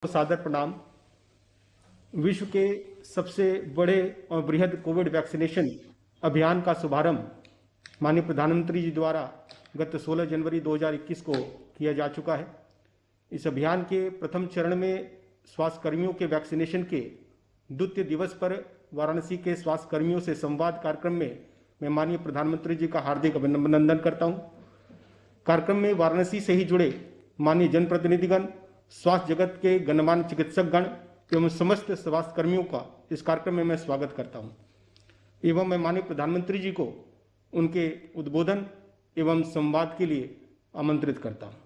सादर प्रणाम। विश्व के सबसे बड़े और बृहद कोविड वैक्सीनेशन अभियान का शुभारंभ माननीय प्रधानमंत्री जी द्वारा गत 16 जनवरी 2021 को किया जा चुका है। इस अभियान के प्रथम चरण में स्वास्थ्य कर्मियों के वैक्सीनेशन के द्वितीय दिवस पर वाराणसी के स्वास्थ्य कर्मियों से संवाद कार्यक्रम में मैं माननीय प्रधानमंत्री जी का हार्दिक अभिनंदन करता हूं। कार्यक्रम में वाराणसी से ही जुड़े माननीय जनप्रतिनिधिगण, स्वास्थ्य जगत के गणमान्य चिकित्सकगण एवं समस्त स्वास्थ्य कर्मियों का इस कार्यक्रम में मैं स्वागत करता हूं एवं मैं माननीय प्रधानमंत्री जी को उनके उद्बोधन एवं संवाद के लिए आमंत्रित करता हूं।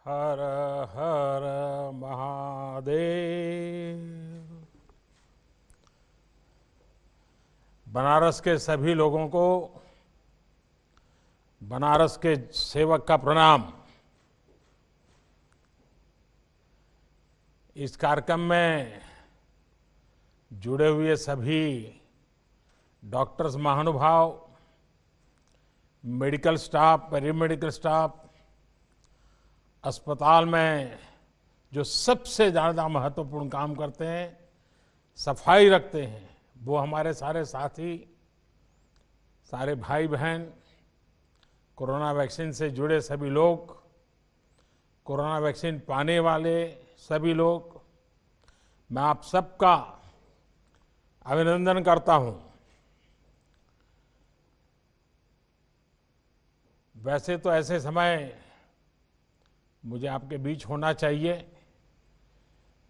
हर हर महादेव। बनारस के सभी लोगों को बनारस के सेवक का प्रणाम। इस कार्यक्रम में जुड़े हुए सभी डॉक्टर्स महानुभाव, मेडिकल स्टाफ, पैरामेडिकल स्टाफ, अस्पताल में जो सबसे ज़्यादा महत्वपूर्ण काम करते हैं, सफाई रखते हैं, वो हमारे सारे साथी, सारे भाई बहन, कोरोना वैक्सीन से जुड़े सभी लोग, कोरोना वैक्सीन पाने वाले सभी लोग, मैं आप सबका अभिनंदन करता हूं। वैसे तो ऐसे समय मुझे आपके बीच होना चाहिए,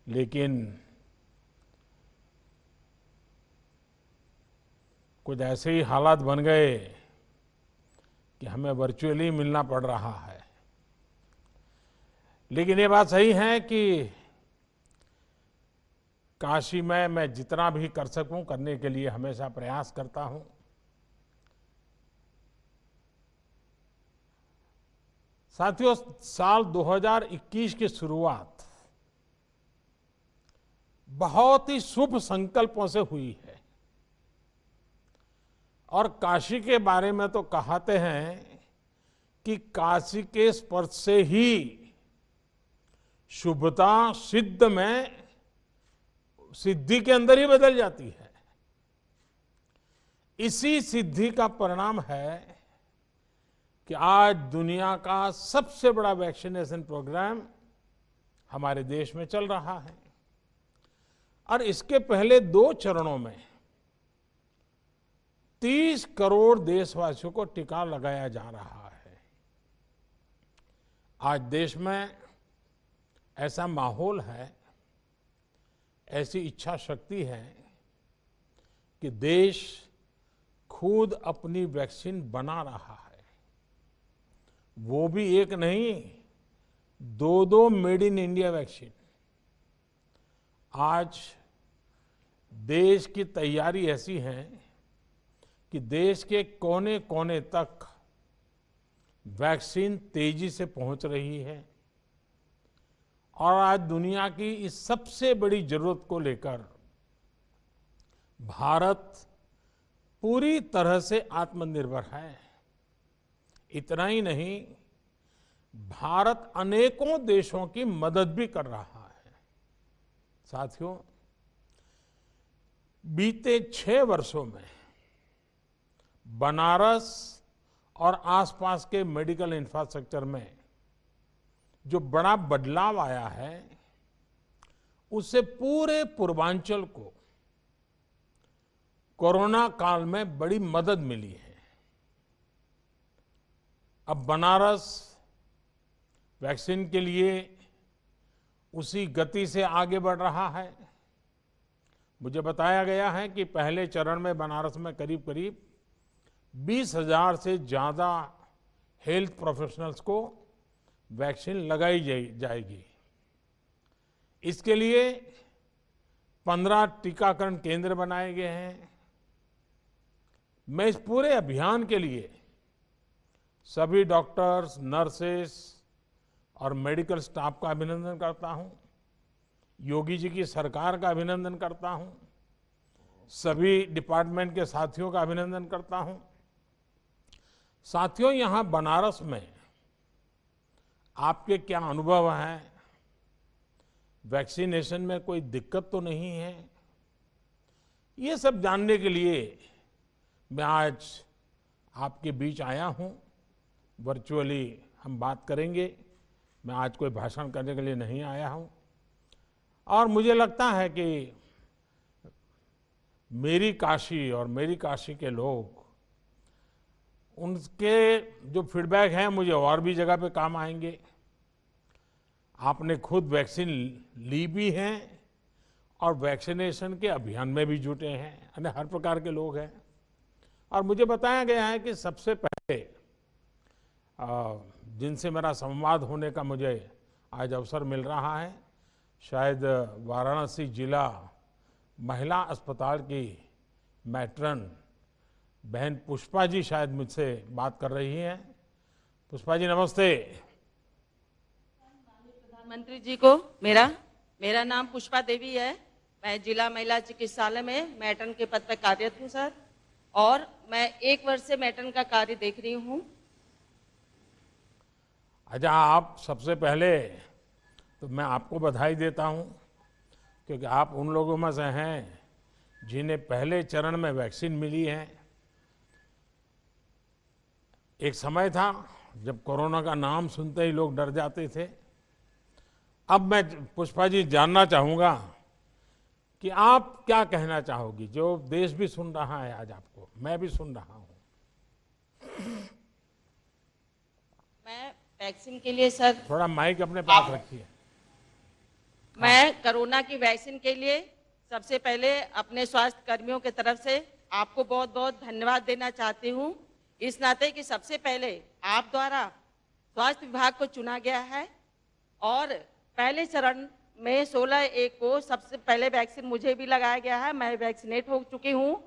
लेकिन कुछ ऐसे ही हालात बन गए कि हमें वर्चुअली मिलना पड़ रहा है। लेकिन ये बात सही है कि काशी में मैं जितना भी कर सकूं करने के लिए हमेशा प्रयास करता हूं। साथियों, साल 2021 की शुरुआत बहुत ही शुभ संकल्पों से हुई है और काशी के बारे में तो कहते हैं कि काशी के स्पर्श से ही शुभता सिद्धि के अंदर ही बदल जाती है। इसी सिद्धि का परिणाम है कि आज दुनिया का सबसे बड़ा वैक्सीनेशन प्रोग्राम हमारे देश में चल रहा है और इसके पहले 2 चरणों में 30 करोड़ देशवासियों को टीका लगाया जा रहा है। आज देश में ऐसा माहौल है, ऐसी इच्छा शक्ति है कि देश खुद अपनी वैक्सीन बना रहा है। वो भी एक नहीं, 2 मेड इन इंडिया वैक्सीन। आज देश की तैयारी ऐसी है कि देश के कोने कोने तक वैक्सीन तेजी से पहुंच रही है और आज दुनिया की इस सबसे बड़ी जरूरत को लेकर भारत पूरी तरह से आत्मनिर्भर है। इतना ही नहीं, भारत अनेकों देशों की मदद भी कर रहा है। साथियों, बीते 6 वर्षों में बनारस और आसपास के मेडिकल इंफ्रास्ट्रक्चर में जो बड़ा बदलाव आया है, उससे पूरे पूर्वांचल को कोरोना काल में बड़ी मदद मिली है। अब बनारस वैक्सीन के लिए उसी गति से आगे बढ़ रहा है। मुझे बताया गया है कि पहले चरण में बनारस में करीब करीब 20,000 से ज़्यादा हेल्थ प्रोफेशनल्स को वैक्सीन लगाई जाएगी। इसके लिए 15 टीकाकरण केंद्र बनाए गए हैं। मैं इस पूरे अभियान के लिए सभी डॉक्टर्स, नर्सेस और मेडिकल स्टाफ का अभिनंदन करता हूं। योगी जी की सरकार का अभिनंदन करता हूं। सभी डिपार्टमेंट के साथियों का अभिनंदन करता हूं। साथियों, यहां बनारस में आपके क्या अनुभव हैं? वैक्सीनेशन में कोई दिक्कत तो नहीं है? ये सब जानने के लिए मैं आज आपके बीच आया हूं। वर्चुअली हम बात करेंगे। मैं आज कोई भाषण करने के लिए नहीं आया हूं। और मुझे लगता है कि मेरी काशी और मेरी काशी के लोग, उनके जो फीडबैक हैं मुझे और भी जगह पे काम आएंगे। आपने खुद वैक्सीन ली भी है और वैक्सीनेशन के अभियान में भी जुटे हैं, यानी हर प्रकार के लोग हैं। और मुझे बताया गया है कि सबसे पहले जिनसे मेरा संवाद होने का मुझे आज अवसर मिल रहा है, शायद वाराणसी जिला महिला अस्पताल की मैट्रन बहन पुष्पा जी शायद मुझसे बात कर रही हैं। पुष्पा जी, नमस्ते। प्रधानमंत्री जी को मेरा नाम पुष्पा देवी है। मैं जिला महिला चिकित्सालय में मैट्रन के पद पर कार्यरत हूँ सर, और मैं 1 वर्ष से मैट्रन का कार्य देख रही हूँ। अच्छा, आप सबसे पहले तो मैं आपको बधाई देता हूँ, क्योंकि आप उन लोगों में से हैं जिन्हें पहले चरण में वैक्सीन मिली है। एक समय था जब कोरोना का नाम सुनते ही लोग डर जाते थे। अब मैं पुष्पा जी जानना चाहूंगा कि आप क्या कहना चाहोगी, जो देश भी सुन रहा है आज आपको, मैं भी सुन रहा हूं। मैं वैक्सीन के लिए सर, थोड़ा माइक अपने पास रखिए। मैं कोरोना की वैक्सीन के लिए सबसे पहले अपने स्वास्थ्य कर्मियों की तरफ से आपको बहुत बहुत धन्यवाद देना चाहती हूँ, इस नाते कि सबसे पहले आप द्वारा स्वास्थ्य विभाग को चुना गया है और पहले चरण में 16/1 को सबसे पहले वैक्सीन मुझे भी लगाया गया है। मैं वैक्सीनेट हो चुकी हूँ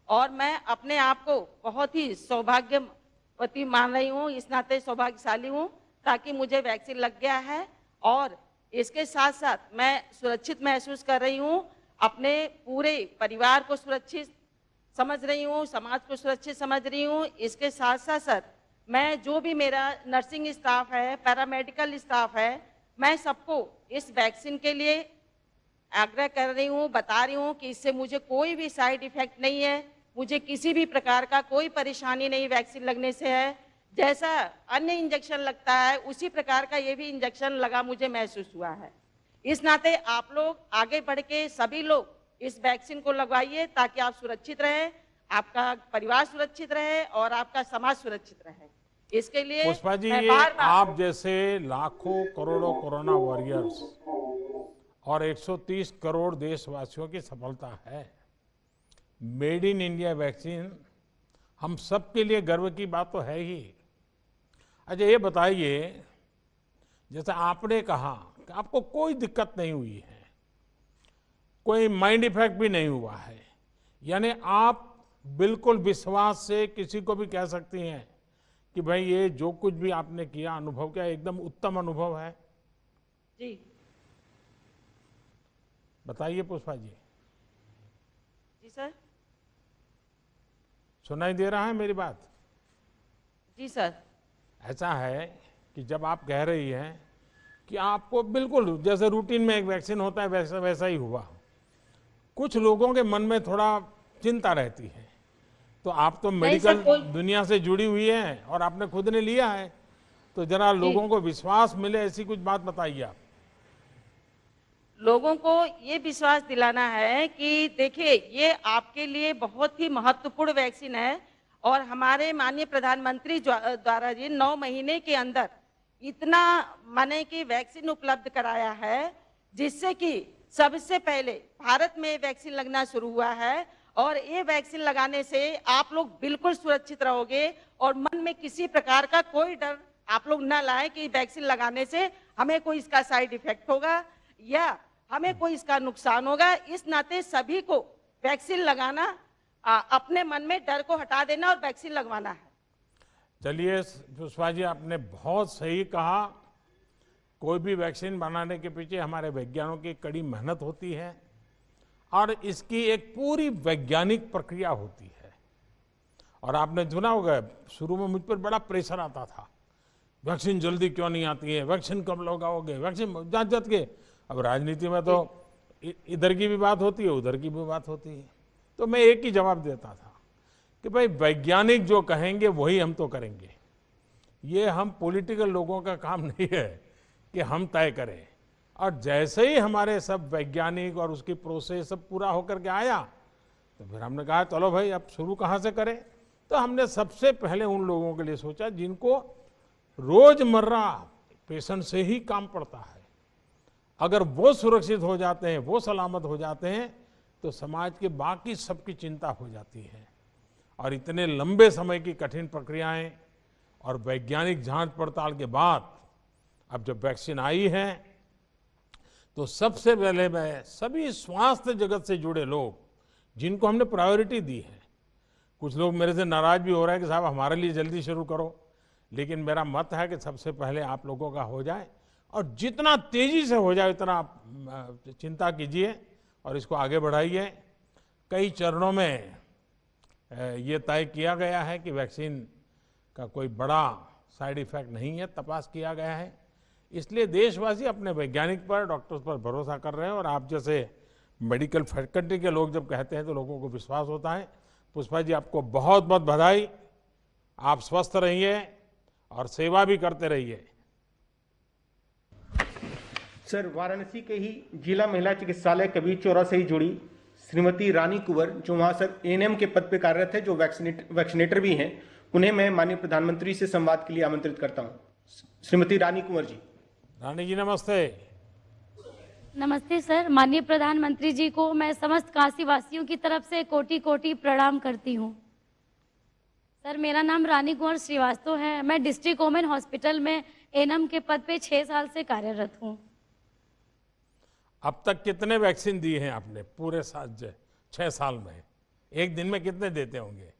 और मैं अपने आप को बहुत ही सौभाग्यवती मान रही हूँ, इस नाते सौभाग्यशाली हूँ ताकि मुझे वैक्सीन लग गया है। और इसके साथ साथ मैं सुरक्षित महसूस कर रही हूँ, अपने पूरे परिवार को सुरक्षित समझ रही हूँ, समाज को सुरक्षित समझ रही हूँ। इसके साथ साथ सर, मैं जो भी मेरा नर्सिंग स्टाफ है, पैरामेडिकल स्टाफ है, मैं सबको इस वैक्सीन के लिए आग्रह कर रही हूँ, बता रही हूँ कि इससे मुझे कोई भी साइड इफेक्ट नहीं है, मुझे किसी भी प्रकार का कोई परेशानी नहीं वैक्सीन लगने से है। जैसा अन्य इंजेक्शन लगता है उसी प्रकार का ये भी इंजेक्शन लगा मुझे महसूस हुआ है। इस नाते आप लोग आगे बढ़ के सभी लोग इस वैक्सीन को लगवाइए ताकि आप सुरक्षित रहें, आपका परिवार सुरक्षित रहे और आपका समाज सुरक्षित रहे। इसके लिए पुष्पा जी, मैं ये बार-बार आप जैसे लाखों करोड़ों कोरोना वॉरियर्स और 130 करोड़ देशवासियों की सफलता है। मेड इन इंडिया वैक्सीन हम सबके लिए गर्व की बात तो है ही। अच्छा, ये बताइए, जैसे आपने कहा कि आपको कोई दिक्कत नहीं हुई है, कोई माइंड इफेक्ट भी नहीं हुआ है, यानी आप बिल्कुल विश्वास से किसी को भी कह सकती हैं कि भाई ये जो कुछ भी आपने किया, अनुभव किया, एकदम उत्तम अनुभव है। जी बताइए पुष्पा जी। जी सर। सुनाई दे रहा है मेरी बात? जी सर। ऐसा है कि जब आप कह रही हैं कि आपको बिल्कुल जैसे रूटीन में एक वैक्सीन होता है वैसा वैसा ही हुआ, कुछ लोगों के मन में थोड़ा चिंता रहती है। तो आप तो मेडिकल दुनिया से जुड़ी हुई हैं और आपने खुद ने लिया है, तो जरा लोगों को विश्वास मिले ऐसी कुछ बात बताइए आप। लोगों को ये विश्वास दिलाना है कि देखिए, ये आपके लिए बहुत ही महत्वपूर्ण वैक्सीन है और हमारे माननीय प्रधानमंत्री द्वारा जी 9 महीने के अंदर इतना माने कि वैक्सीन उपलब्ध कराया है, जिससे कि सबसे पहले भारत में वैक्सीन लगना शुरू हुआ है। और ये वैक्सीन लगाने से आप लोग बिल्कुल सुरक्षित रहोगे और मन में किसी प्रकार का कोई डर आप लोग न लाएं कि वैक्सीन लगाने से हमें कोई इसका साइड इफेक्ट होगा या हमें कोई इसका नुकसान होगा। इस नाते सभी को वैक्सीन लगाना, अपने मन में डर को हटा देना और वैक्सीन लगवाना है। चलिए पुष्पा जी, आपने बहुत सही कहा। कोई भी वैक्सीन बनाने के पीछे हमारे वैज्ञानिकों की कड़ी मेहनत होती है। और इसकी एक पूरी वैज्ञानिक प्रक्रिया होती है। और आपने सुना होगा, शुरू में मुझ पर बड़ा प्रेशर आता था, वैक्सीन जल्दी क्यों नहीं आती है, वैक्सीन कब लोग आओगे, वैक्सीन जांच जांच के। अब राजनीति में तो इधर की भी बात होती है, उधर की भी बात होती है। तो मैं एक ही जवाब देता था कि भाई वैज्ञानिक जो कहेंगे वही हम तो करेंगे। ये हम पॉलिटिकल लोगों का काम नहीं है कि हम तय करें। और जैसे ही हमारे सब वैज्ञानिक और उसकी प्रोसेस सब पूरा होकर के आया, तो फिर हमने कहा चलो भाई अब शुरू कहाँ से करें। तो हमने सबसे पहले उन लोगों के लिए सोचा जिनको रोजमर्रा पेशेंट से ही काम पड़ता है। अगर वो सुरक्षित हो जाते हैं, वो सलामत हो जाते हैं, तो समाज के बाकी सबकी चिंता हो जाती है। और इतने लंबे समय की कठिन प्रक्रियाएं और वैज्ञानिक जांच पड़ताल के बाद अब जब वैक्सीन आई है, तो सबसे पहले मैं सभी स्वास्थ्य जगत से जुड़े लोग जिनको हमने प्रायोरिटी दी है, कुछ लोग मेरे से नाराज भी हो रहे हैं कि साहब हमारे लिए जल्दी शुरू करो, लेकिन मेरा मत है कि सबसे पहले आप लोगों का हो जाए, और जितना तेजी से हो जाए उतना आप चिंता कीजिए और इसको आगे बढ़ाइए। कई चरणों में ये तय किया गया है कि वैक्सीन का कोई बड़ा साइड इफेक्ट नहीं है, तपास किया गया है। इसलिए देशवासी अपने वैज्ञानिक पर, डॉक्टर्स पर भरोसा कर रहे हैं। और आप जैसे मेडिकल फैकल्टी के लोग जब कहते हैं तो लोगों को विश्वास होता है। पुष्पा जी, आपको बहुत बहुत बधाई। आप स्वस्थ रहिए और सेवा भी करते रहिए। सर, वाराणसी के ही जिला महिला चिकित्सालय कबीर चौरा से ही जुड़ी श्रीमती रानी कुंवर, जो वहां सर एएनएम के पद पे कार्यरत है, जो वैक्सीनेटर भी हैं, उन्हें मैं माननीय प्रधानमंत्री से संवाद के लिए आमंत्रित करता हूं। श्रीमती रानी कुंवर जी। रानी जी नमस्ते। नमस्ते सर। माननीय प्रधानमंत्री जी को मैं समस्त काशी वासियों की तरफ से कोटि कोटि प्रणाम करती हूँ। सर, मेरा नाम रानी कुंवर श्रीवास्तव है। मैं डिस्ट्रिक्ट वुमेन हॉस्पिटल में एएनएम के पद पे 6 साल से कार्यरत हूँ। अब तक कितने वैक्सीन दिए हैं आपने पूरे 6 साल में? एक दिन में कितने देते होंगे?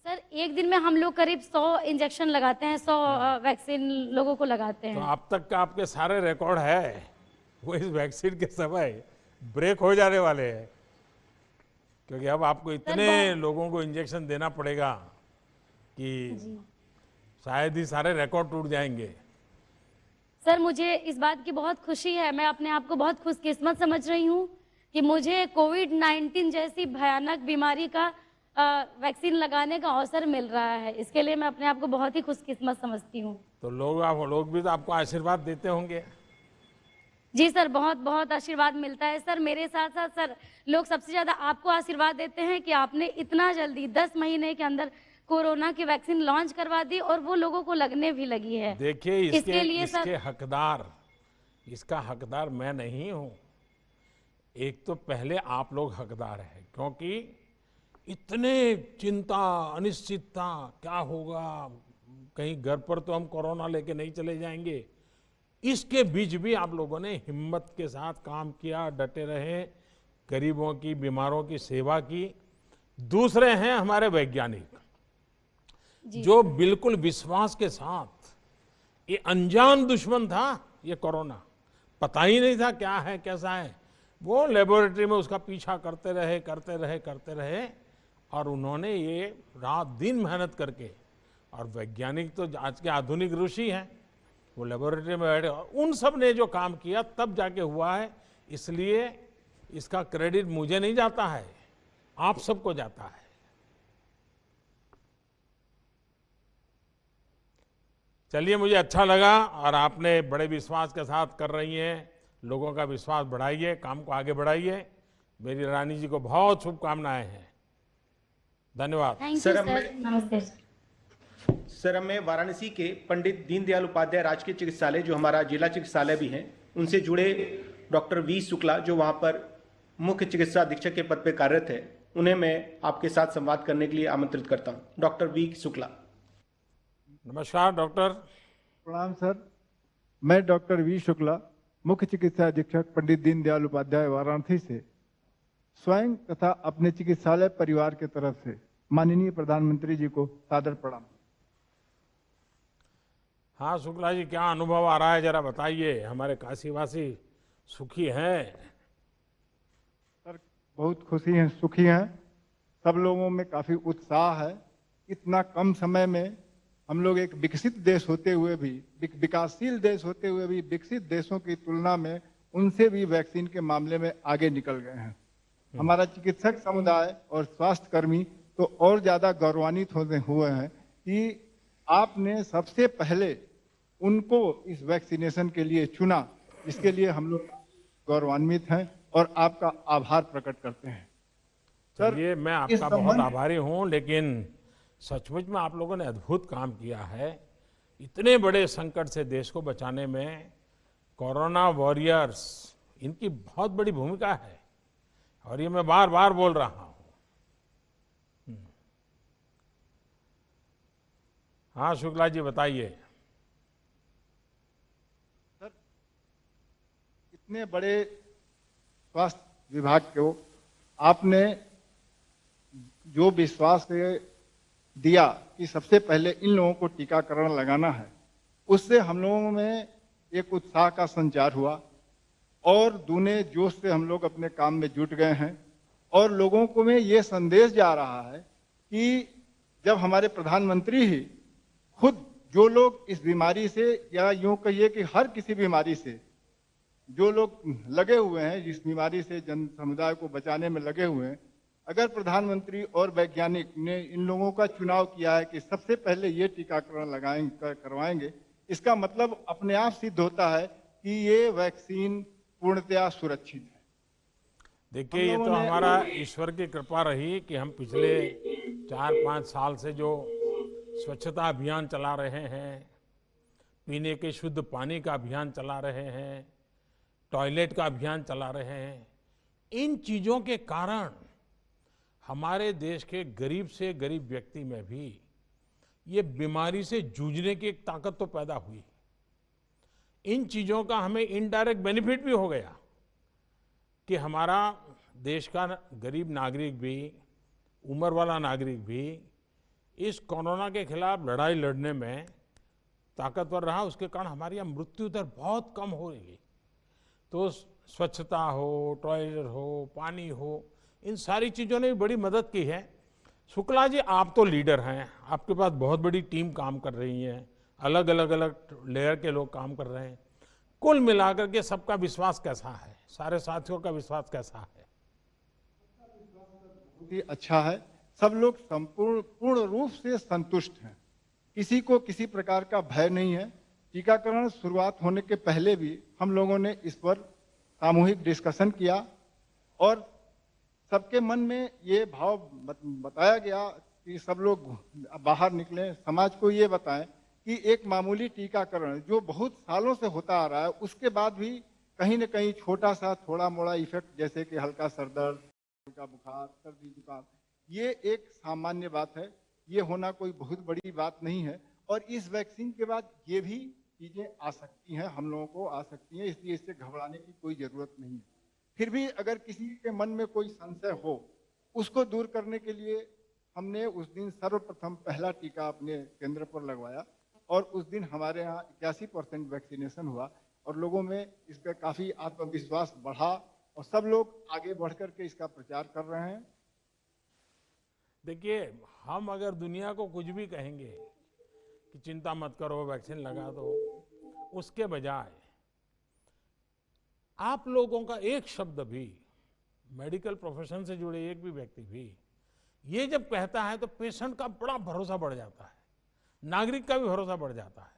सर, एक दिन में हम लोग करीब 100 इंजेक्शन लगाते हैं, 100 वैक्सीन लोगों को लगाते तो हैं। अब तक का आपके सारे रिकॉर्ड है वो इस वैक्सीन के समय ब्रेक हो जाने वाले हैं, क्योंकि अब आपको इतने लोगों को इंजेक्शन देना पड़ेगा कि शायद ही सारे रिकॉर्ड टूट जाएंगे। सर, मुझे इस बात की बहुत खुशी है। मैं अपने आप को बहुत खुशकिस्मत समझ रही हूँ कि मुझे कोविड-19 जैसी भयानक बीमारी का वैक्सीन लगाने का अवसर मिल रहा है। इसके लिए मैं अपने आप को बहुत ही खुशकिस्मत समझती हूँ। तो लोग भी तो आपको आशीर्वाद देते होंगे। जी सर, बहुत बहुत आशीर्वाद मिलता है सर। मेरे साथ साथ सर, लोग सबसे ज्यादा आपको आशीर्वाद देते हैं कि आपने इतना जल्दी 10 महीने के अंदर कोरोना की वैक्सीन लॉन्च करवा दी और वो लोगों को लगने भी लगी है। देखिए, इसके सर, इसका हकदार मैं नहीं हूं। एक तो पहले आप लोग हकदार हैं, क्योंकि इतने चिंता, अनिश्चितता, क्या होगा, कहीं घर पर तो हम कोरोना लेके नहीं चले जाएंगे। इसके बीच भी आप लोगों ने हिम्मत के साथ काम किया, डटे रहे, गरीबों की, बीमारों की सेवा की। दूसरे हैं हमारे वैज्ञानिक, जो बिल्कुल विश्वास के साथ, ये अनजान दुश्मन था ये कोरोना, पता ही नहीं था क्या है कैसा है, वो लेबोरेटरी में उसका पीछा करते रहे और उन्होंने ये रात दिन मेहनत करके, और वैज्ञानिक तो आज के आधुनिक ऋषि हैं, वो लेबोरेटरी में बैठे, और उन सब ने जो काम किया तब जाके हुआ है। इसलिए इसका क्रेडिट मुझे नहीं जाता है, आप सबको जाता है। चलिए, मुझे अच्छा लगा, और आपने बड़े विश्वास के साथ कर रही हैं। लोगों का विश्वास बढ़ाइए, काम को आगे बढ़ाइए। मेरी रानी जी को बहुत शुभकामनाएं हैं। धन्यवाद। Thank you sir, sir. नमस्ते। सर, अब मैं वाराणसी के पंडित दीनदयाल उपाध्याय राजकीय चिकित्सालय, जो हमारा जिला चिकित्सालय भी है, उनसे जुड़े डॉक्टर वी शुक्ला, जो वहां पर मुख्य चिकित्सा अधीक्षक के पद पर कार्यरत है, उन्हें मैं आपके साथ संवाद करने के लिए आमंत्रित करता हूं। Doctor V Shukla. नमस्कार डॉक्टर। प्रणाम सर। मैं डॉक्टर वी शुक्ला, मुख्य चिकित्सा अधीक्षक पंडित दीनदयाल उपाध्याय वाराणसी से स्वयं तथा अपने चिकित्सालय परिवार के तरफ से माननीय प्रधानमंत्री जी को सादर प्रणाम। हाँ शुक्ला जी, क्या अनुभव आ रहा है, जरा बताइए। हमारे काशीवासी सुखी हैं? बहुत खुशी हैं, सुखी हैं। सब लोगों में काफी उत्साह है। इतना कम समय में हम लोग एक विकसित देश होते हुए भी, विकासशील देश होते हुए भी विकसित देशों की तुलना में उनसे भी वैक्सीन के मामले में आगे निकल गए हैं। हमारा चिकित्सक समुदाय और स्वास्थ्य कर्मी तो और ज्यादा गौरवान्वित हुए हैं कि आपने सबसे पहले उनको इस वैक्सीनेशन के लिए चुना। इसके लिए हम लोग गौरवान्वित हैं और आपका आभार प्रकट करते हैं। चलिए, मैं आपका बहुत आभारी हूं, लेकिन सचमुच में आप लोगों ने अद्भुत काम किया है। इतने बड़े संकट से देश को बचाने में कोरोना वॉरियर्स, इनकी बहुत बड़ी भूमिका है और ये मैं बार बार बोल रहा हूं। हाँ शुक्ला जी, बताइए। सर, इतने बड़े स्वास्थ्य विभाग को आपने जो विश्वास दिया कि सबसे पहले इन लोगों को टीकाकरण लगाना है, उससे हम लोगों में एक उत्साह का संचार हुआ और दूने जोश से हम लोग अपने काम में जुट गए हैं। और लोगों को में ये संदेश जा रहा है कि जब हमारे प्रधानमंत्री ही खुद, जो लोग इस बीमारी से, या यूं कहिए कि हर किसी बीमारी से जो लोग लगे हुए हैं, जिस बीमारी से जन समुदाय को बचाने में लगे हुए हैं, अगर प्रधानमंत्री और वैज्ञानिक ने इन लोगों का चुनाव किया है कि सबसे पहले ये टीकाकरण करवाएंगे, इसका मतलब अपने आप सिद्ध होता है कि ये वैक्सीन पूर्णतया सुरक्षित है। देखिए, ये तो हमारा ईश्वर की कृपा रही कि हम पिछले 4-5 साल से जो स्वच्छता अभियान चला रहे हैं, पीने के शुद्ध पानी का अभियान चला रहे हैं, टॉयलेट का अभियान चला रहे हैं, इन चीजों के कारण हमारे देश के गरीब से गरीब व्यक्ति में भी ये बीमारी से जूझने की एक ताकत तो पैदा हुई। इन चीजों का हमें इनडायरेक्ट बेनिफिट भी हो गया कि हमारा देश का गरीब नागरिक भी, उम्र वाला नागरिक भी इस कोरोना के खिलाफ लड़ाई लड़ने में ताकतवर रहा। उसके कारण हमारी यहाँ मृत्यु दर बहुत कम हो रही। तो स्वच्छता हो, टॉयलेट हो, पानी हो, इन सारी चीज़ों ने भी बड़ी मदद की है। शुक्ला जी, आप तो लीडर हैं, आपके पास बहुत बड़ी टीम काम कर रही है, अलग अलग लेयर के लोग काम कर रहे हैं। कुल मिलाकर के सबका विश्वास कैसा है, सारे साथियों का विश्वास कैसा है? बहुत ही अच्छा है। सब लोग पूर्ण रूप से संतुष्ट हैं। किसी को किसी प्रकार का भय नहीं है। टीकाकरण शुरुआत होने के पहले भी हम लोगों ने इस पर सामूहिक डिस्कशन किया और सबके मन में ये भाव बताया गया कि सब लोग बाहर निकलें, समाज को ये बताएं कि एक मामूली टीकाकरण जो बहुत सालों से होता आ रहा है, उसके बाद भी कहीं न कहीं छोटा सा थोड़ा मोड़ा इफेक्ट, जैसे कि हल्का सर दर्द, हल्का बुखार, सर्दी जुकाम, ये एक सामान्य बात है। ये होना कोई बहुत बड़ी बात नहीं है। और इस वैक्सीन के बाद ये भी चीजें आ सकती हैं, हम लोगों को आ सकती हैं, इसलिए इससे घबराने की कोई जरूरत नहीं है। फिर भी अगर किसी के मन में कोई संशय हो, उसको दूर करने के लिए हमने उस दिन सर्वप्रथम पहला टीका अपने केंद्र पर लगवाया और उस दिन हमारे यहाँ 81% वैक्सीनेशन हुआ और लोगों में इसका काफी आत्मविश्वास बढ़ा और सब लोग आगे बढ़ करके इसका प्रचार कर रहे हैं। देखिए, हम अगर दुनिया को कुछ भी कहेंगे कि चिंता मत करो, वैक्सीन लगा दो, उसके बजाय आप लोगों का एक शब्द भी, मेडिकल प्रोफेशन से जुड़े एक भी व्यक्ति भी ये जब कहता है तो पेशेंट का बड़ा भरोसा बढ़ जाता है, नागरिक का भी भरोसा बढ़ जाता है।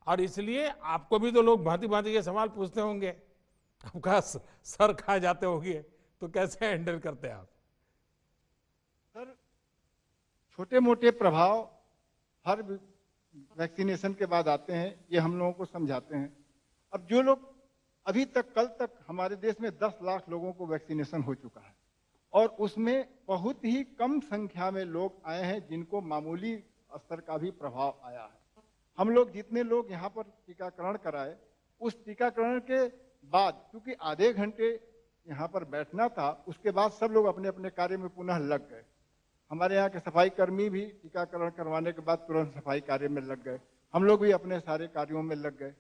और इसलिए आपको भी तो लोग भांति भांति के सवाल पूछते होंगे, आपका सर खा जाते होंगे, तो कैसे हैंडल करते हैं आप? सर, छोटे मोटे प्रभाव हर वैक्सीनेशन के बाद आते हैं, ये हम लोगों को समझाते हैं। अब जो लोग अभी तक, कल तक हमारे देश में 10 लाख लोगों को वैक्सीनेशन हो चुका है और उसमें बहुत ही कम संख्या में लोग आए हैं जिनको मामूली स्तर का भी प्रभाव आया है। हम लोग जितने लोग यहाँ पर टीकाकरण कराए, उस टीकाकरण के बाद क्योंकि आधे घंटे यहाँ पर बैठना था, उसके बाद सब लोग अपने अपने कार्य में पुनः लग गए। हमारे यहाँ के सफाई कर्मी भी टीकाकरण करवाने के बाद तुरंत सफाई कार्य में लग गए, हम लोग भी अपने सारे कार्यों में लग गए।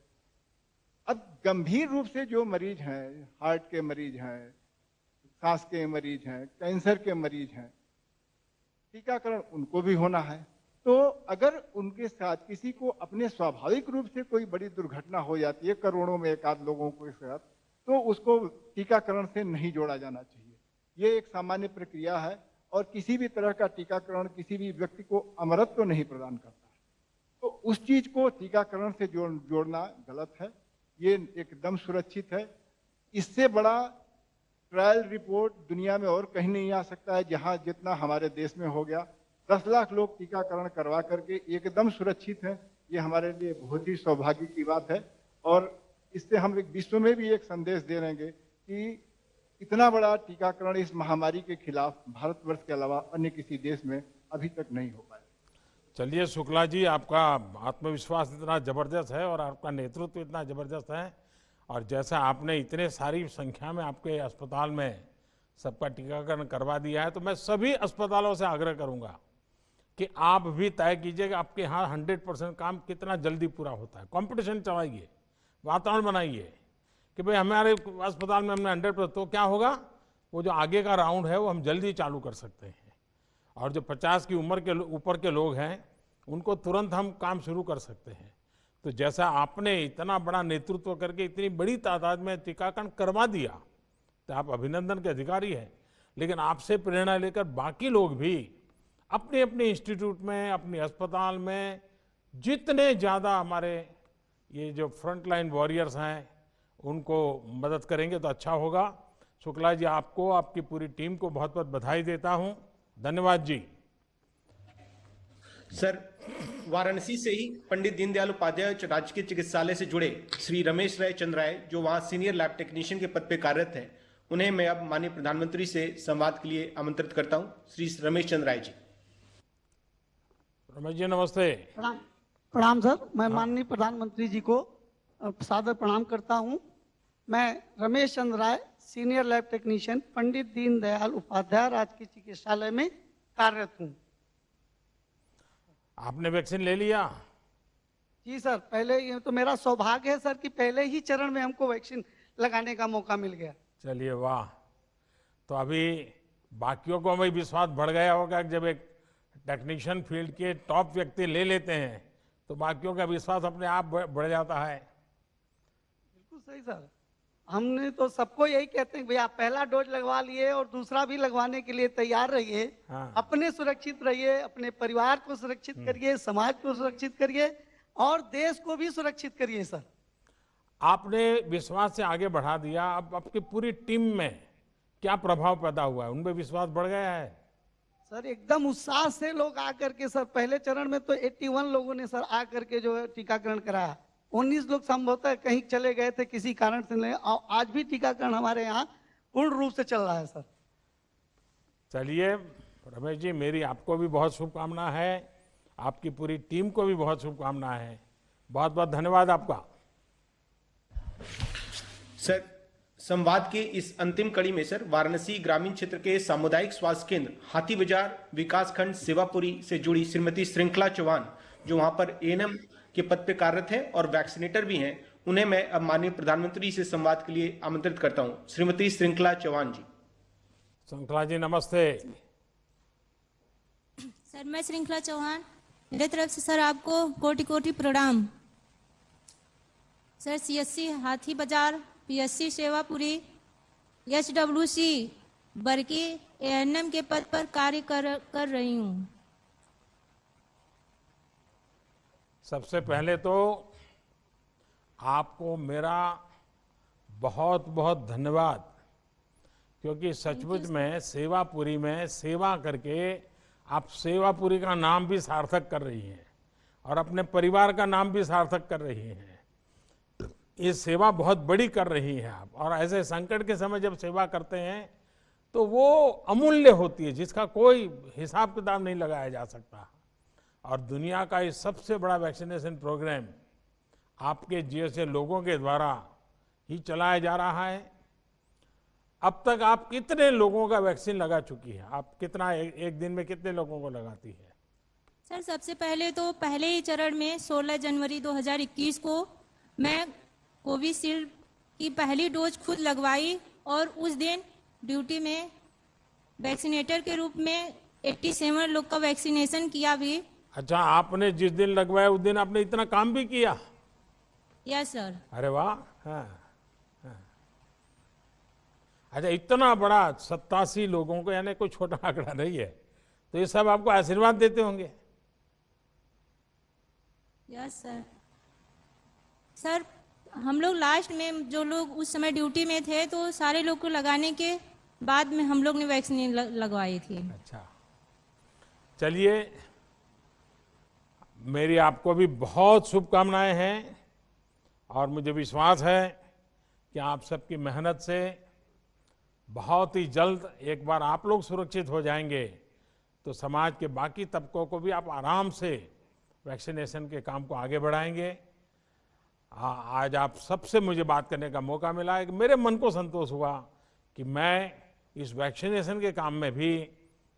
अब गंभीर रूप से जो मरीज हैं, हार्ट के मरीज हैं, सांस के मरीज हैं, कैंसर के मरीज हैं, टीकाकरण उनको भी होना है। तो अगर उनके साथ किसी को अपने स्वाभाविक रूप से कोई बड़ी दुर्घटना हो जाती है, करोड़ों में एक आध लोगों के साथ, तो उसको टीकाकरण से नहीं जोड़ा जाना चाहिए। ये एक सामान्य प्रक्रिया है और किसी भी तरह का टीकाकरण किसी भी व्यक्ति को अमरत्व नहीं प्रदान करता। तो उस चीज को टीकाकरण से जोड़ना गलत है। ये एकदम सुरक्षित है। इससे बड़ा ट्रायल रिपोर्ट दुनिया में और कहीं नहीं आ सकता है, जहां जितना हमारे देश में हो गया। 10 लाख लोग टीकाकरण करवा करके एकदम सुरक्षित है। ये हमारे लिए बहुत ही सौभाग्य की बात है और इससे हम एक विश्व में भी एक संदेश दे रहेंगे कि इतना बड़ा टीकाकरण इस महामारी के खिलाफ भारतवर्ष के अलावा अन्य किसी देश में अभी तक नहीं हो पाया। चलिए शुक्ला जी, आपका आत्मविश्वास इतना जबरदस्त है और आपका नेतृत्व इतना जबरदस्त है, और जैसा आपने इतने सारी संख्या में आपके अस्पताल में सबका टीकाकरण करवा दिया है, तो मैं सभी अस्पतालों से आग्रह करूंगा कि आप भी तय कीजिए कि आपके यहाँ 100% काम कितना जल्दी पूरा होता है। कंपटीशन चलाइए, वातावरण बनाइए कि भाई हमारे अस्पताल में हमने 100%, तो क्या होगा, वो जो आगे का राउंड है वो हम जल्दी चालू कर सकते हैं, और जो 50 की उम्र के ऊपर के लोग हैं उनको तुरंत हम काम शुरू कर सकते हैं। तो जैसा आपने इतना बड़ा नेतृत्व करके इतनी बड़ी तादाद में टीकाकरण करवा दिया, तो आप अभिनंदन के अधिकारी हैं। लेकिन आपसे प्रेरणा लेकर बाकी लोग भी अपने अपने इंस्टीट्यूट में, अपने अस्पताल में जितने ज़्यादा हमारे ये जो फ्रंटलाइन वॉरियर्स हैं उनको मदद करेंगे तो अच्छा होगा। शुक्ला जी, आपको, आपकी पूरी टीम को बहुत बहुत बधाई देता हूं। धन्यवाद जी। सर, वाराणसी से ही पंडित दीनदयाल उपाध्याय राजकीय चिकित्सालय से जुड़े श्री रमेश राय चंद्र राय, जो वहां सीनियर लैब टेक्नीशियन के पद पे कार्यरत हैं, उन्हें मैं अब माननीय प्रधानमंत्री से संवाद के लिए आमंत्रित करता हूं। श्री रमेश चंद्र राय जी। रमेश जी नमस्ते। प्रणाम सर, मैं माननीय प्रधानमंत्री जी को सादर प्रणाम करता हूं। मैं रमेश चंद्र राय, senior lab technician, Pandit Deendayal Upadhyay राजकीय चिकित्सालय में कार्यरत हूं। आपने वैक्सीन ले लिया? जी सर, पहले ये तो मेरा सौभाग्य है सर कि पहले ही चरण में हमको वैक्सीन लगाने का मौका मिल गया। चलिए वाह। तो अभी बाकियों को भी विश्वास बढ़ गया होगा कि जब एक टेक्नीशियन फील्ड के टॉप व्यक्ति ले लेते हैं तो बाकियों का विश्वास अपने आप बढ़ जाता है। बिल्कुल सही सर, हमने तो सबको यही कहते हैं भैया पहला डोज लगवा लिए और दूसरा भी लगवाने के लिए तैयार रहिए। हाँ। अपने सुरक्षित रहिए, अपने परिवार को सुरक्षित करिए, समाज को सुरक्षित करिए और देश को भी सुरक्षित करिए। सर, आपने विश्वास से आगे बढ़ा दिया, अब आपकी पूरी टीम में क्या प्रभाव पैदा हुआ है? उनमें विश्वास बढ़ गया है? सर एकदम उत्साह से लोग आकर के, सर पहले चरण में तो 81 लोगों ने सर आकर के जो है टीकाकरण कराया। 19 लोग संभवतः कहीं चले गए थे किसी कारण से नहीं, और आज भी टीकाकरण हमारे यहाँ पूर्ण रूप से चल रहा है। सर चलिए रमेश जी, मेरी आपको भी बहुत शुभकामना है, आपकी पूरी टीम को भी बहुत शुभकामना है। बहुत बहुत धन्यवाद आपका। सर, संवाद के इस अंतिम कड़ी में सर, वाराणसी ग्रामीण क्षेत्र के सामुदायिक स्वास्थ्य केंद्र हाथी बाजार विकासखंड सेवापुरी से जुड़ी श्रीमती श्रृंखला चौहान, जो वहां पर एएनएम के पद पे कार्यरत है और वैक्सीनेटर भी हैं, उन्हें मैं अब माननीय प्रधानमंत्री से संवाद के लिए आमंत्रित करता हूं। श्रीमती श्रृंखला चौहान जी। श्रृंखला जी नमस्ते। सर, मैं श्रृंखला चौहान, मेरे तरफ से सर आपको कोटि कोटि प्रणाम। सर, सीएससी हाथी बाजार, पीएससी सेवापुरी, एचडब्ल्यूसी बरकी एएनएम के पद पर कार्य कर रही हूँ। सबसे पहले तो आपको मेरा बहुत बहुत धन्यवाद, क्योंकि सचमुच में सेवापुरी में सेवा करके आप सेवापुरी का नाम भी सार्थक कर रही हैं और अपने परिवार का नाम भी सार्थक कर रही हैं। ये सेवा बहुत बड़ी कर रही हैं आप, और ऐसे संकट के समय जब सेवा करते हैं तो वो अमूल्य होती है, जिसका कोई हिसाब किताब नहीं लगाया जा सकता। और दुनिया का ये सबसे बड़ा वैक्सीनेशन प्रोग्राम आपके जैसे लोगों के द्वारा ही चलाया जा रहा है। अब तक आप कितने लोगों का वैक्सीन लगा चुकी है? आप कितना एक दिन में कितने लोगों को लगाती है? सर, सबसे पहले तो पहले ही चरण में 16 जनवरी 2021 को मैं कोविशील्ड की पहली डोज खुद लगवाई और उस दिन ड्यूटी में वैक्सीनेटर के रूप में 87 लोग का वैक्सीनेशन किया भी। अच्छा, आपने जिस दिन लगवाया उस दिन आपने इतना काम भी किया? Yes sir. अरे वाह। हाँ, हाँ। अच्छा, इतना बड़ा 87 लोगों को, यानी कोई छोटा आंकड़ा नहीं है, तो ये सब आपको आशीर्वाद देते होंगे। Yes sir. सर हम लोग लास्ट में जो लोग उस समय ड्यूटी में थे तो सारे लोग को लगाने के बाद में हम लोग ने वैक्सीन लगवाई थी। अच्छा, चलिए, मेरी आपको भी बहुत शुभकामनाएं हैं और मुझे विश्वास है कि आप सबकी मेहनत से बहुत ही जल्द एक बार आप लोग सुरक्षित हो जाएंगे तो समाज के बाकी तबकों को भी आप आराम से वैक्सीनेशन के काम को आगे बढ़ाएंगे। आज आप सबसे मुझे बात करने का मौका मिला है कि मेरे मन को संतोष हुआ कि मैं इस वैक्सीनेशन के काम में भी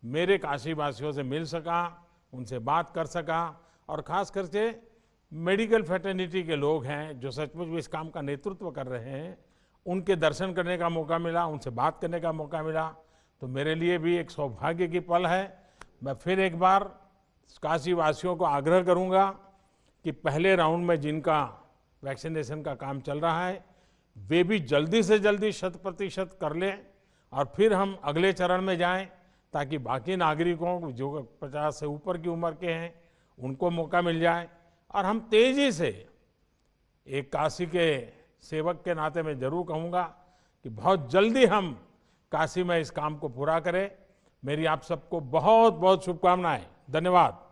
मेरे काशी वासियों से मिल सका, उनसे बात कर सका, और खास करके मेडिकल फ्रेटर्निटी के लोग हैं जो सचमुच इस काम का नेतृत्व कर रहे हैं, उनके दर्शन करने का मौका मिला, उनसे बात करने का मौका मिला, तो मेरे लिए भी एक सौभाग्य की पल है। मैं फिर एक बार काशी वासियों को आग्रह करूंगा कि पहले राउंड में जिनका वैक्सीनेशन का काम चल रहा है वे भी जल्दी से जल्दी 100% कर लें और फिर हम अगले चरण में जाएं, ताकि बाकी नागरिकों जो 50 से ऊपर की उम्र के हैं उनको मौका मिल जाए और हम तेजी से, एक काशी के सेवक के नाते मैं जरूर कहूँगा कि बहुत जल्दी हम काशी में इस काम को पूरा करें। मेरी आप सबको बहुत बहुत शुभकामनाएं। धन्यवाद।